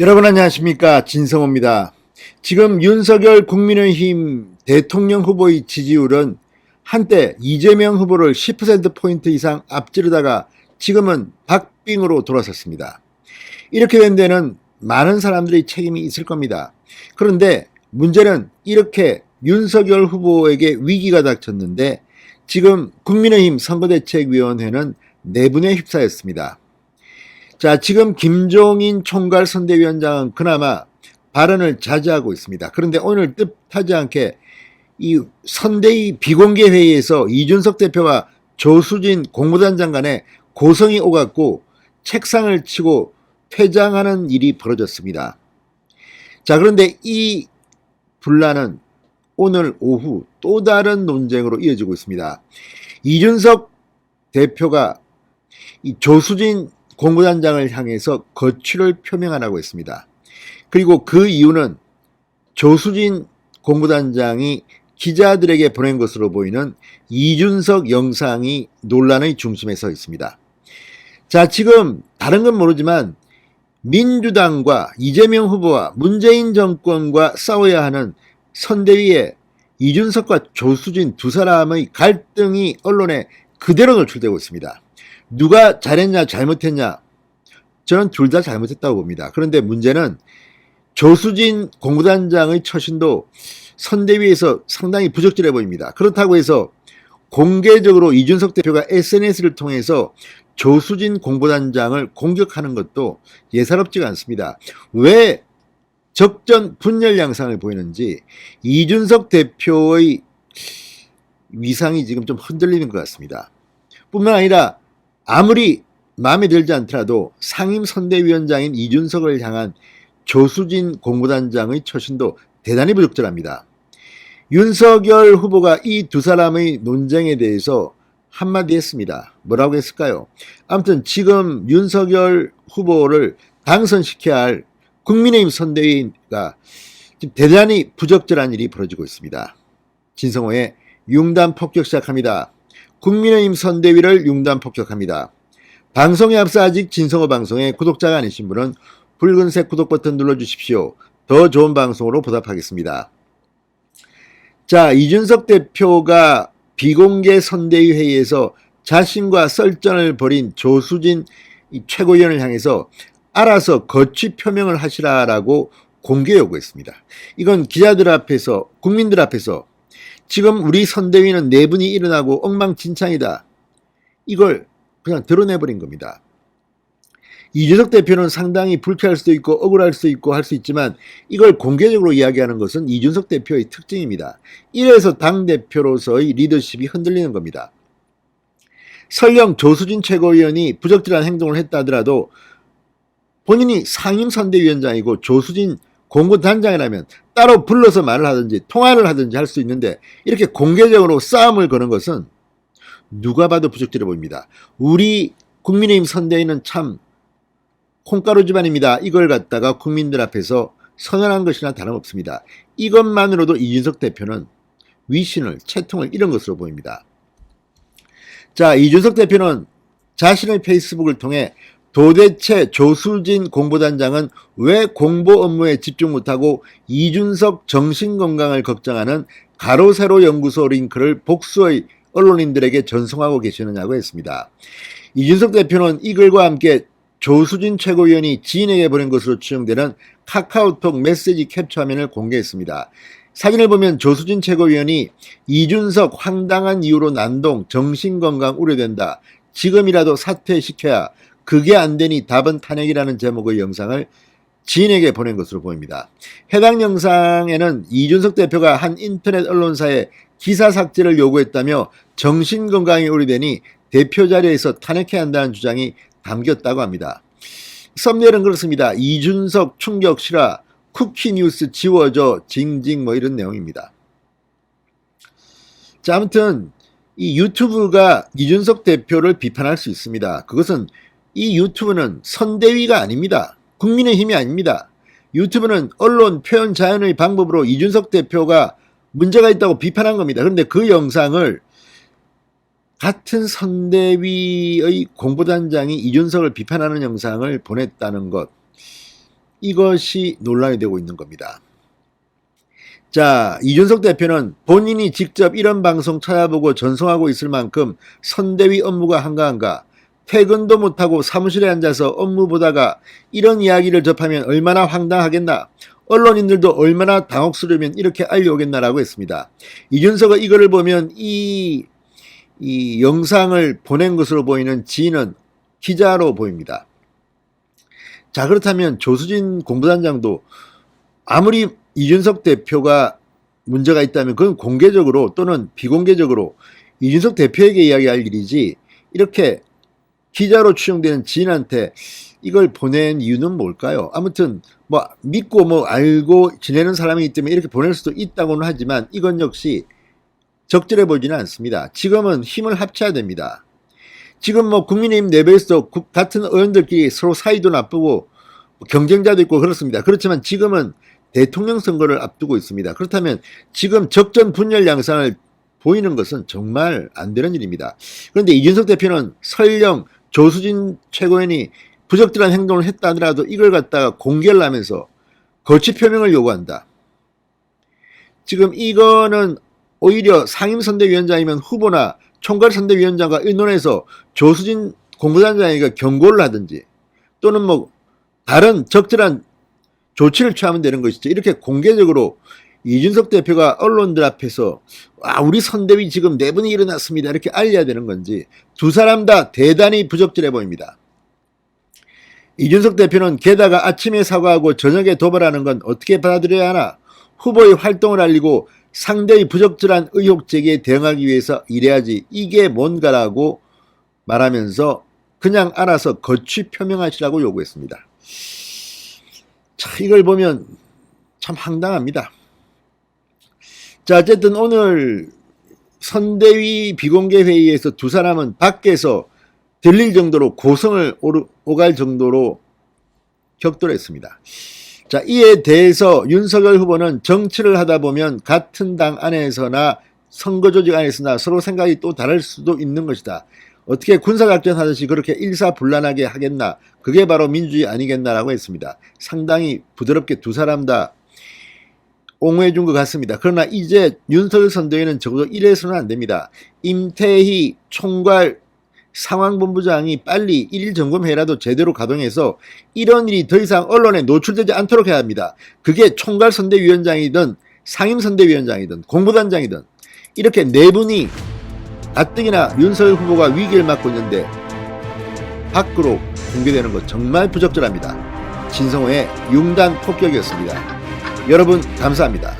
여러분 안녕하십니까, 진성호입니다. 지금 윤석열 국민의힘 대통령 후보의 지지율은 한때 이재명 후보를 10%포인트 이상 앞지르다가 지금은 박빙으로 돌아섰습니다. 이렇게 된 데는 많은 사람들의 책임이 있을 겁니다. 그런데 문제는 이렇게 윤석열 후보에게 위기가 닥쳤는데 지금 국민의힘 선거대책위원회는 내분에 휩싸였습니다. 자, 지금 김종인 총괄 선대위원장은 그나마 발언을 자제하고 있습니다. 그런데 오늘 뜻하지 않게 이 선대위 비공개 회의에서 이준석 대표와 조수진 공보단장 간에 고성이 오갔고 책상을 치고 퇴장하는 일이 벌어졌습니다. 자, 그런데 이 분란은 오늘 오후 또 다른 논쟁으로 이어지고 있습니다. 이준석 대표가 이 조수진 공보단장을 향해서 거취를 표명하라고 했습니다. 그리고 그 이유는 조수진 공보단장이 기자들에게 보낸 것으로 보이는 이준석 영상이 논란의 중심에 서 있습니다. 자, 지금 다른 건 모르지만 민주당과 이재명 후보와 문재인 정권과 싸워야 하는 선대위에 이준석과 조수진 두 사람의 갈등이 언론에 그대로 노출되고 있습니다. 누가 잘했냐 잘못했냐, 저는 둘 다 잘못했다고 봅니다. 그런데 문제는 조수진 공보단장의 처신도 선대위에서 상당히 부적절해 보입니다. 그렇다고 해서 공개적으로 이준석 대표가 SNS를 통해서 조수진 공보단장을 공격하는 것도 예사롭지가 않습니다. 왜 적전 분열 양상을 보이는지 이준석 대표의 위상이 지금 좀 흔들리는 것 같습니다. 뿐만 아니라 아무리 마음에 들지 않더라도 상임선대위원장인 이준석을 향한 조수진 공보단장의 처신도 대단히 부적절합니다. 윤석열 후보가 이 두 사람의 논쟁에 대해서 한마디 했습니다. 뭐라고 했을까요? 아무튼 지금 윤석열 후보를 당선시켜야 할 국민의힘 선대위가 지금 대단히 부적절한 일이 벌어지고 있습니다. 진성호의 융단 폭격 시작합니다. 국민의힘 선대위를 융단 폭격합니다. 방송에 앞서 아직 진성호 방송에 구독자가 아니신 분은 붉은색 구독 버튼 눌러주십시오. 더 좋은 방송으로 보답하겠습니다. 자, 이준석 대표가 비공개 선대위 회의에서 자신과 썰전을 벌인 조수진 최고위원을 향해서 알아서 거취 표명을 하시라라고 공개 요구했습니다. 이건 기자들 앞에서, 국민들 앞에서 지금 우리 선대위는 내분이 일어나고 엉망진창이다, 이걸 그냥 드러내버린 겁니다. 이준석 대표는 상당히 불쾌할 수도 있고 억울할 수도 있고 할 수 있지만 이걸 공개적으로 이야기하는 것은 이준석 대표의 특징입니다. 이래서 당대표로서의 리더십이 흔들리는 겁니다. 설령 조수진 최고위원이 부적절한 행동을 했다 하더라도 본인이 상임선대위원장이고 조수진 공보단장이라면 따로 불러서 말을 하든지 통화를 하든지 할 수 있는데 이렇게 공개적으로 싸움을 거는 것은 누가 봐도 부적절해 보입니다. 우리 국민의힘 선대위는 참 콩가루 집안입니다. 이걸 갖다가 국민들 앞에서 선언한 것이나 다름없습니다. 이것만으로도 이준석 대표는 위신을, 채통을 잃은 것으로 보입니다. 자, 이준석 대표는 자신의 페이스북을 통해 도대체 조수진 공보단장은 왜 공보 업무에 집중 못하고 이준석 정신건강을 걱정하는 가로세로 연구소 링크를 복수의 언론인들에게 전송하고 계시느냐고 했습니다. 이준석 대표는 이 글과 함께 조수진 최고위원이 지인에게 보낸 것으로 추정되는 카카오톡 메시지 캡처 화면을 공개했습니다. 사진을 보면 조수진 최고위원이 이준석 황당한 이유로 난동, 정신건강 우려된다, 지금이라도 사퇴시켜야, 그게 안 되니 답은 탄핵이라는 제목의 영상을 지인에게 보낸 것으로 보입니다. 해당 영상에는 이준석 대표가 한 인터넷 언론사에 기사 삭제를 요구했다며 정신건강이 우려되니 대표 자리에서 탄핵해야 한다는 주장이 담겼다고 합니다. 썸네일은 그렇습니다. 이준석 충격 실화, 쿠키뉴스 지워줘, 징징 뭐 이런 내용입니다. 자, 아무튼 이 유튜브가 이준석 대표를 비판할 수 있습니다. 그것은 이 유튜브는 선대위가 아닙니다. 국민의힘이 아닙니다. 유튜브는 언론 표현 자연의 방법으로 이준석 대표가 문제가 있다고 비판한 겁니다. 그런데 그 영상을 같은 선대위의 공보단장이 이준석을 비판하는 영상을 보냈다는 것, 이것이 논란이 되고 있는 겁니다. 자, 이준석 대표는 본인이 직접 이런 방송 찾아보고 전송하고 있을 만큼 선대위 업무가 한가한가, 퇴근도 못하고 사무실에 앉아서 업무 보다가 이런 이야기를 접하면 얼마나 황당하겠나, 언론인들도 얼마나 당혹스러우면 이렇게 알려오겠나라고 했습니다. 이준석은 이거를 보면 이 영상을 보낸 것으로 보이는 지인은 기자로 보입니다. 자, 그렇다면 조수진 공보단장도 아무리 이준석 대표가 문제가 있다면 그건 공개적으로 또는 비공개적으로 이준석 대표에게 이야기할 일이지, 이렇게 기자로 추정되는 지인한테 이걸 보낸 이유는 뭘까요? 아무튼 뭐 믿고 뭐 알고 지내는 사람이기 때문에 이렇게 보낼 수도 있다고는 하지만 이건 역시 적절해 보이지는 않습니다. 지금은 힘을 합쳐야 됩니다. 지금 뭐 국민의힘 내부에서도 같은 의원들끼리 서로 사이도 나쁘고 경쟁자도 있고 그렇습니다. 그렇지만 지금은 대통령 선거를 앞두고 있습니다. 그렇다면 지금 적전 분열 양상을 보이는 것은 정말 안 되는 일입니다. 그런데 이준석 대표는 설령 조수진 최고위원이 부적절한 행동을 했다 하더라도 이걸 갖다가 공개를 하면서 거취 표명을 요구한다. 지금 이거는 오히려 상임선대위원장이면 후보나 총괄선대위원장과 의논해서 조수진 공보단장에게 경고를 하든지 또는 뭐 다른 적절한 조치를 취하면 되는 것이죠. 이렇게 공개적으로 이준석 대표가 언론들 앞에서 우리 선대위 지금 내분이 일어났습니다 이렇게 알려야 되는 건지, 두 사람 다 대단히 부적절해 보입니다. 이준석 대표는 게다가 아침에 사과하고 저녁에 도발하는 건 어떻게 받아들여야 하나, 후보의 활동을 알리고 상대의 부적절한 의혹 제기에 대응하기 위해서 일해야지 이게 뭔가라고 말하면서 그냥 알아서 거취 표명하시라고 요구했습니다. 자, 이걸 보면 참 황당합니다. 자, 어쨌든 오늘 선대위 비공개 회의에서 두 사람은 밖에서 들릴 정도로 고성을 오갈 정도로 격돌했습니다. 자, 이에 대해서 윤석열 후보는 정치를 하다 보면 같은 당 안에서나 선거 조직 안에서나 서로 생각이 또 다를 수도 있는 것이다. 어떻게 군사작전 하듯이 그렇게 일사불란하게 하겠나, 그게 바로 민주주의 아니겠나라고 했습니다. 상당히 부드럽게 두 사람 다 옹호해 준 것 같습니다. 그러나 이제 윤석열 선대위는 적어도 이래서는 안 됩니다. 임태희 총괄 상황본부장이 빨리 1일 점검회라도 제대로 가동해서 이런 일이 더 이상 언론에 노출되지 않도록 해야 합니다. 그게 총괄선대위원장이든 상임선대위원장이든 공보단장이든 이렇게 네 분이 가뜩이나 윤석열 후보가 위기를 맞고 있는데 밖으로 공개되는 것 정말 부적절합니다. 진성호의 융단 폭격이었습니다. 여러분 감사합니다.